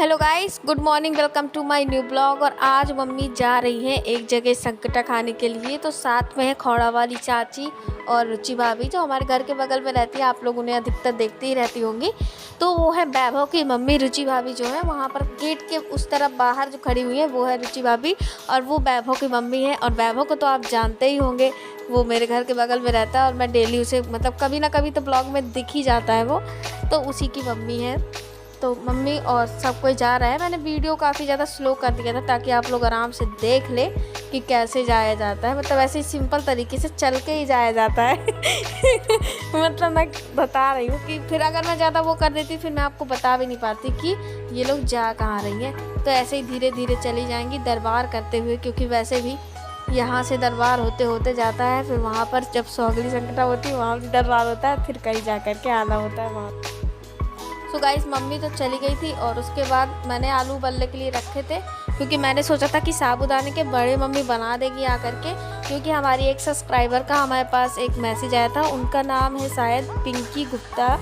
Hello guys, good morning. Welcome to my new blog. और आज mummy जा रही हैं एक जगह संकटा खाने के लिए। तो साथ में है खौड़ा वाली चाची और रुचि भाभी, जो हमारे घर के बगल में रहती है। आप लोग उन्हें अधिकतर देखती ही रहती होंगी। तो वो है वैभव की मम्मी। रुचि भाभी जो है वहाँ पर गेट के उस तरफ बाहर जो खड़ी हुई है वो है रुचि भाभी, और वो वैभव की मम्मी है। और वैभव को तो आप जानते ही होंगे, वो मेरे घर के बगल में रहता है और मैं डेली उसे मतलब कभी ना कभी तो ब्लॉग में दिख ही जाता है वो, तो उसी की मम्मी है। तो मम्मी और सब कोई जा रहा है। मैंने वीडियो काफ़ी ज़्यादा स्लो कर दिया था ताकि आप लोग आराम से देख ले कि कैसे जाया जाता है। मतलब ऐसे ही सिंपल तरीके से चल के ही जाया जाता है। मतलब मैं बता रही हूँ कि फिर अगर मैं ज़्यादा वो कर देती फिर मैं आपको बता भी नहीं पाती कि ये लोग जा कहाँ रही हैं। तो ऐसे ही धीरे धीरे चली जाएंगी दरबार करते हुए, क्योंकि वैसे भी यहाँ से दरबार होते होते जाता है। फिर वहाँ पर जब सौगली संकटा होती है वहाँ भी दरबार होता है, फिर कहीं जा कर के आना होता है वहाँ। तो गाइस मम्मी तो चली गई थी और उसके बाद मैंने आलू उबलने के लिए रखे थे, क्योंकि मैंने सोचा था कि साबूदाने के बड़े मम्मी बना देगी आकर के। क्योंकि हमारी एक सब्सक्राइबर का हमारे पास एक मैसेज आया था, उनका नाम है शायद पिंकी गुप्ता।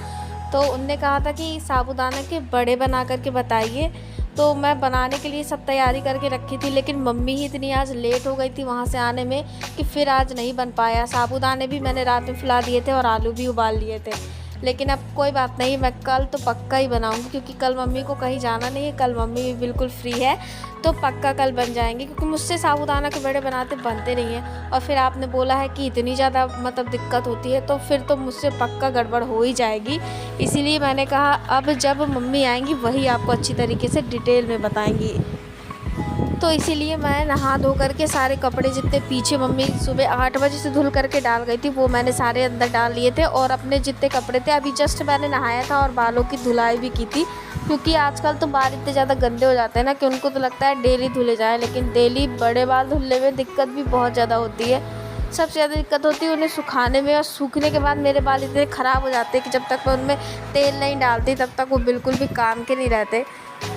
तो उनने कहा था कि साबूदाने के बड़े बना करके बताइए। तो मैं बनाने के लिए सब तैयारी करके रखी थी, लेकिन मम्मी ही इतनी आज लेट हो गई थी वहाँ से आने में कि फिर आज नहीं बन पाया। साबूदाने भी मैंने रात में फुला दिए थे और आलू भी उबाल लिए थे। लेकिन अब कोई बात नहीं, मैं कल तो पक्का ही बनाऊंगी, क्योंकि कल मम्मी को कहीं जाना नहीं है। कल मम्मी भी बिल्कुल फ्री है, तो पक्का कल बन जाएंगे। क्योंकि मुझसे साबूदाना के बड़े बनते नहीं हैं। और फिर आपने बोला है कि इतनी ज़्यादा मतलब दिक्कत होती है, तो फिर तो मुझसे पक्का गड़बड़ हो ही जाएगी। इसीलिए मैंने कहा अब जब मम्मी आएंगी वही आपको अच्छी तरीके से डिटेल में बताएंगी। तो इसीलिए मैं नहा धो करके सारे कपड़े जितने पीछे मम्मी सुबह 8 बजे से धुल करके डाल गई थी वो मैंने सारे अंदर डाल लिए थे। और अपने जितने कपड़े थे अभी जस्ट मैंने नहाया था और बालों की धुलाई भी की थी। क्योंकि आजकल तो बाल इतने ज़्यादा गंदे हो जाते हैं ना कि उनको तो लगता है डेली धुले जाए, लेकिन डेली बड़े बाल धुलने में दिक्कत भी बहुत ज़्यादा होती है। सबसे ज़्यादा दिक्कत होती है उन्हें सुखाने में, और सूखने के बाद मेरे बाल इतने ख़राब हो जाते हैं कि जब तक मैं उनमें तेल नहीं डालती तब तक वो बिल्कुल भी काम के नहीं रहते।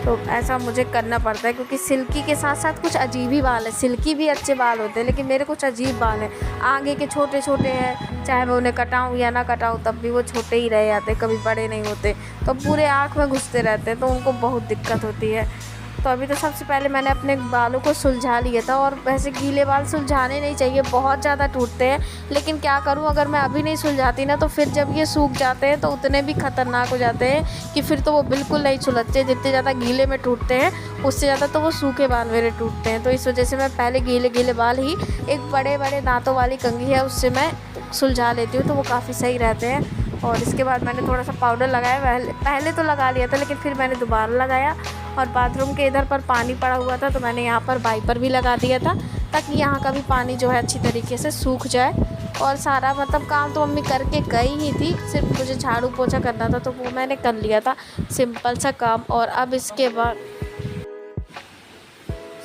तो ऐसा मुझे करना पड़ता है, क्योंकि सिल्की के साथ साथ कुछ अजीब ही बाल है। सिल्की भी अच्छे बाल होते हैं, लेकिन मेरे कुछ अजीब बाल हैं। आगे के छोटे छोटे हैं, चाहे मैं उन्हें कटाऊँ या ना कटाऊँ तब भी वो छोटे ही रह जाते, कभी बड़े नहीं होते। तो पूरे आँख में घुसते रहते हैं, तो उनको बहुत दिक्कत होती है। तो अभी तो सबसे पहले मैंने अपने बालों को सुलझा लिया था। और वैसे गीले बाल सुलझाने नहीं चाहिए, बहुत ज़्यादा टूटते हैं। लेकिन क्या करूं, अगर मैं अभी नहीं सुलझाती ना तो फिर जब ये सूख जाते हैं तो उतने भी ख़तरनाक हो जाते हैं कि फिर तो वो बिल्कुल नहीं सुलझते। जितने ज़्यादा गीले में टूटते हैं उससे ज़्यादा तो वो सूखे बाल मेरे टूटते हैं। तो इस वजह से मैं पहले गीले गीले बाल ही एक बड़े बड़े दांतों वाली कंघी है उससे मैं सुलझा लेती हूँ, तो वो काफ़ी सही रहते हैं। और इसके बाद मैंने थोड़ा सा पाउडर लगाया, पहले तो लगा लिया था लेकिन फिर मैंने दोबारा लगाया। और बाथरूम के इधर पर पानी पड़ा हुआ था तो मैंने यहाँ पर वाइपर भी लगा दिया था, ताकि यहाँ का भी पानी जो है अच्छी तरीके से सूख जाए। और सारा मतलब काम तो मम्मी करके गई ही थी, सिर्फ मुझे झाड़ू पोछा करना था तो वो मैंने कर लिया था, सिंपल सा काम। और अब इसके बाद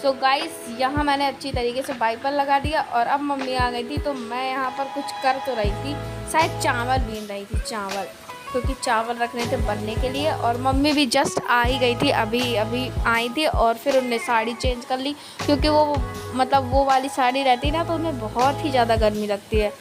सो गाइस यहाँ मैंने अच्छी तरीके से वाइपर लगा दिया। और अब मम्मी आ गई थी तो मैं यहाँ पर कुछ कर तो रही थी, शायद चावल बीन रही थी, चावल, क्योंकि चावल रखने थे बनने के लिए। और मम्मी भी जस्ट आ ही गई थी, अभी अभी आई थी। और फिर उन्होंने साड़ी चेंज कर ली, क्योंकि वो मतलब वो वाली साड़ी रहती ना तो उन्हें बहुत ही ज़्यादा गर्मी लगती है।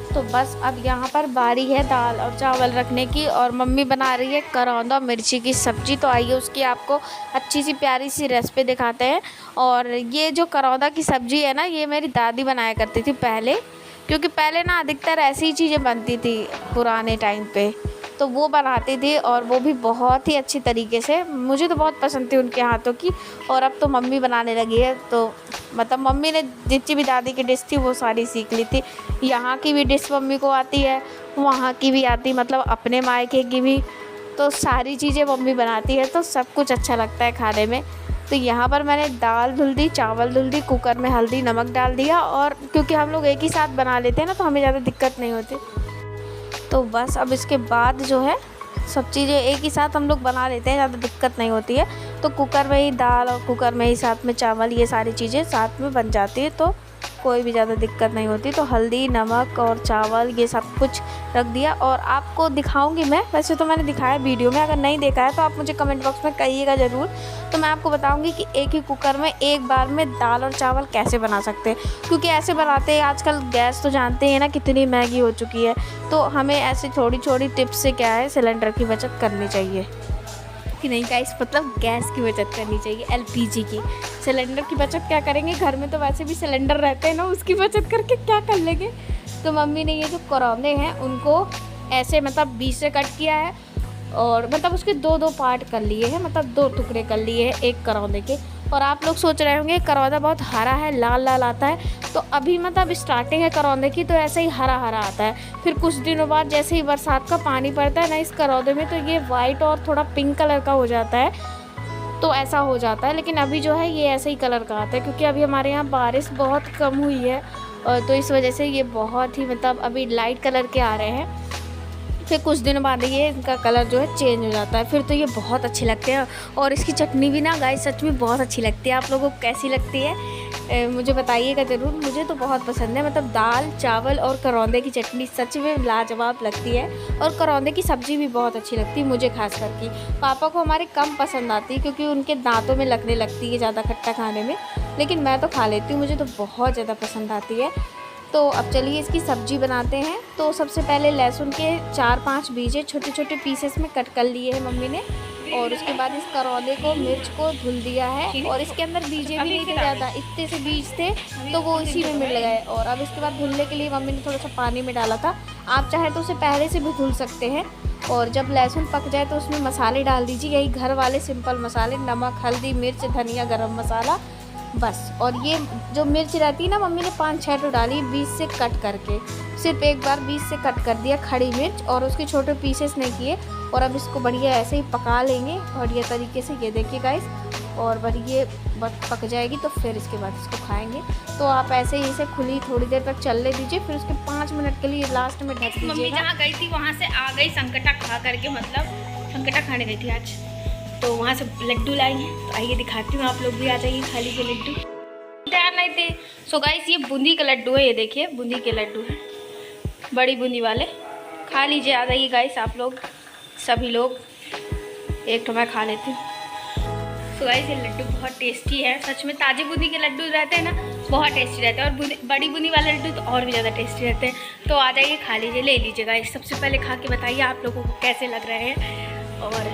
तो बस अब यहाँ पर बारी है दाल और चावल रखने की, और मम्मी बना रही है करौंदा मिर्ची की सब्ज़ी। तो आइए उसकी आपको अच्छी सी प्यारी सी रेसिपी दिखाते हैं। और ये जो करौंदा की सब्ज़ी है ना, ये मेरी दादी बनाया करती थी पहले, क्योंकि पहले ना अधिकतर ऐसी ही चीज़ें बनती थी पुराने टाइम पे, तो वो बनाती थी और वो भी बहुत ही अच्छी तरीके से। मुझे तो बहुत पसंद थी उनके हाथों की। और अब तो मम्मी बनाने लगी है, तो मतलब मम्मी ने जितनी भी दादी की डिश थी वो सारी सीख ली थी। यहाँ की भी डिश मम्मी को आती है, वहाँ की भी आती, मतलब अपने मायके की भी। तो सारी चीज़ें मम्मी बनाती है, तो सब कुछ अच्छा लगता है खाने में। तो यहाँ पर मैंने दाल धुल दी, चावल धुल दी, कुकर में हल्दी नमक डाल दिया। और क्योंकि हम लोग एक ही साथ बना लेते हैं ना तो हमें ज़्यादा दिक्कत नहीं होती। तो बस अब इसके बाद जो है सब चीज़ें एक ही साथ हम लोग बना लेते हैं, ज़्यादा दिक्कत नहीं होती है। तो कुकर में ही दाल और कुकर में ही साथ में चावल, ये सारी चीज़ें साथ में बन जाती है, तो कोई भी ज़्यादा दिक्कत नहीं होती। तो हल्दी नमक और चावल ये सब कुछ रख दिया। और आपको दिखाऊंगी मैं, वैसे तो मैंने दिखाया वीडियो में, अगर नहीं देखा है तो आप मुझे कमेंट बॉक्स में कहिएगा ज़रूर। तो मैं आपको बताऊंगी कि एक ही कुकर में एक बार में दाल और चावल कैसे बना सकते हैं। क्योंकि ऐसे बनाते हैं, आजकल गैस तो जानते हैं ना कितनी महंगी हो चुकी है, तो हमें ऐसे थोड़ी छोटी टिप्स से क्या है सिलेंडर की बचत करनी चाहिए। की नहीं गाइस, मतलब गैस की बचत करनी चाहिए, एलपीजी की। सिलेंडर की बचत क्या करेंगे, घर में तो वैसे भी सिलेंडर रहते हैं ना, उसकी बचत करके क्या कर लेंगे। तो मम्मी ने ये जो करौंदे हैं उनको ऐसे मतलब बीच से कट किया है और मतलब उसके दो पार्ट कर लिए हैं, मतलब 2 टुकड़े कर लिए हैं एक करौंदे के। और आप लोग सोच रहे होंगे करौंदा बहुत हरा है, लाल लाल आता है, तो अभी मतलब स्टार्टिंग है करौंदे की, तो ऐसे ही हरा हरा आता है। फिर कुछ दिनों बाद जैसे ही बरसात का पानी पड़ता है ना इस करौंदे में, तो ये वाइट और थोड़ा पिंक कलर का हो जाता है, तो ऐसा हो जाता है। लेकिन अभी जो है ये ऐसे ही कलर का आता है, क्योंकि अभी हमारे यहाँ बारिश बहुत कम हुई है, और तो इस वजह से ये बहुत ही मतलब अभी लाइट कलर के आ रहे हैं। फिर कुछ दिन बाद ये इनका कलर जो है चेंज हो जाता है, फिर तो ये बहुत अच्छे लगते हैं। और इसकी चटनी भी ना गाइस सच में बहुत अच्छी लगती है। आप लोगों को कैसी लगती है मुझे बताइएगा ज़रूर। मुझे तो बहुत पसंद है, मतलब दाल चावल और करौंदे की चटनी सच में लाजवाब लगती है। और करौंदे की सब्ज़ी भी बहुत अच्छी लगती है मुझे खास करके। पापा को हमारे कम पसंद आती है, क्योंकि उनके दांतों में लगने लगती है ज़्यादा खट्टा खाने में, लेकिन मैं तो खा लेती हूँ, मुझे तो बहुत ज़्यादा पसंद आती है। तो अब चलिए इसकी सब्ज़ी बनाते हैं। तो सबसे पहले लहसुन के 4-5 बीजे छोटे छोटे पीसेस में कट कर लिए हैं मम्मी ने, और उसके बाद इस करौंदे को मिर्च को धुल दिया है, और इसके अंदर बीजे भी नहीं थे ज़्यादा, इतने से बीज थे तो वो इसी में मिल गए। और अब इसके बाद धुलने के लिए मम्मी ने थोड़ा सा पानी में डाला था, आप चाहे तो उसे पहले से भी धुल सकते हैं। और जब लहसुन पक जाए तो उसमें मसाले डाल दीजिए, यही घर वाले सिंपल मसाले, नमक हल्दी मिर्च धनिया गरम मसाला बस। और ये जो मिर्च रहती है ना मम्मी ने 5-6 तो डाली बीच से कट करके, सिर्फ एक बार बीच से कट कर दिया खड़ी मिर्च, और उसके छोटे पीसेस नहीं किए। और अब इसको बढ़िया ऐसे ही पका लेंगे बढ़िया तरीके से, ये देखिए गाइस। और बढ़िया पक जाएगी तो फिर इसके बाद इसको खाएंगे। तो आप ऐसे ही इसे खुली थोड़ी देर तक चलने दीजिए, फिर उसके 5 मिनट के लिए लास्ट में ढक दीजिए। मम्मी जहाँ गई थी वहाँ से आ गई संकटा खा करके, मतलब संकटा खाने गई थी आज, तो वहाँ से लड्डू लाई हैं। तो आइए दिखाती हूँ, आप लोग भी आ जाइए खा लीजिए लड्डू। तैयार नहीं थे। सो गाइस ये बूंदी का लड्डू है, ये देखिए बूंदी के लड्डू हैं, बड़ी बूंदी वाले। खा लीजिए, आ जाइए गाइस आप लोग सभी लोग, एक तो मैं खा लेती हूँ। सो गाइस ये लड्डू बहुत टेस्टी है, सच में ताज़ी बूंदी के लड्डू रहते हैं ना बहुत टेस्टी रहते हैं, और बड़ी बूंदी वाले लड्डू तो और भी ज़्यादा टेस्टी रहते हैं। तो आ जाइए खा लीजिए, ले लीजिए गाइस। सबसे पहले खा के बताइए आप लोगों को कैसे लग रहे हैं। और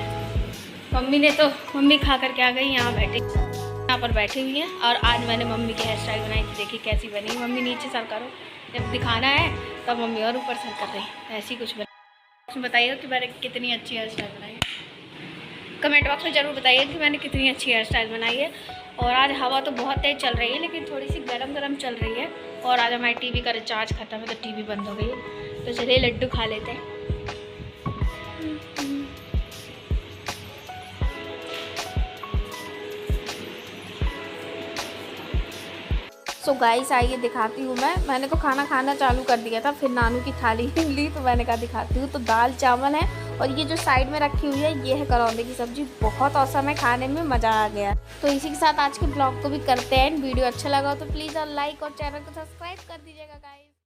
मम्मी खा करके आ गई, यहाँ पर बैठी हुई हैं। और आज मैंने मम्मी की हेयर स्टाइल बनाई थी, देखिए कैसी बनी। मम्मी नीचे सर करो, जब दिखाना है तब मम्मी और ऊपर सर कर रही है, ऐसी कुछ बना। बताइएगा कि मैंने कितनी अच्छी हेयर स्टाइल बनाई है, कमेंट बॉक्स में ज़रूर बताइएगा कि मैंने कितनी अच्छी हेयर स्टाइल बनाई है। और आज हवा तो बहुत तेज़ चल रही है, लेकिन थोड़ी सी गरम चल रही है। और आज हमारी टीवी का रिचार्ज खत्म है, तो टीवी बंद हो गई है। तो चलिए लड्डू खा लेते हैं। सो गाइस आइए दिखाती हूँ मैंने तो खाना चालू कर दिया था, फिर नानू की थाली ली तो मैंने कहा दिखाती हूँ। तो दाल चावल है, और ये जो साइड में रखी हुई है ये है करौंदे की सब्ज़ी, बहुत औसम है, खाने में मज़ा आ गया। तो इसी के साथ आज के ब्लॉग को भी करते हैं। वीडियो अच्छा लगा हो तो प्लीज़ और लाइक और चैनल को सब्सक्राइब कर दीजिएगा गाइस।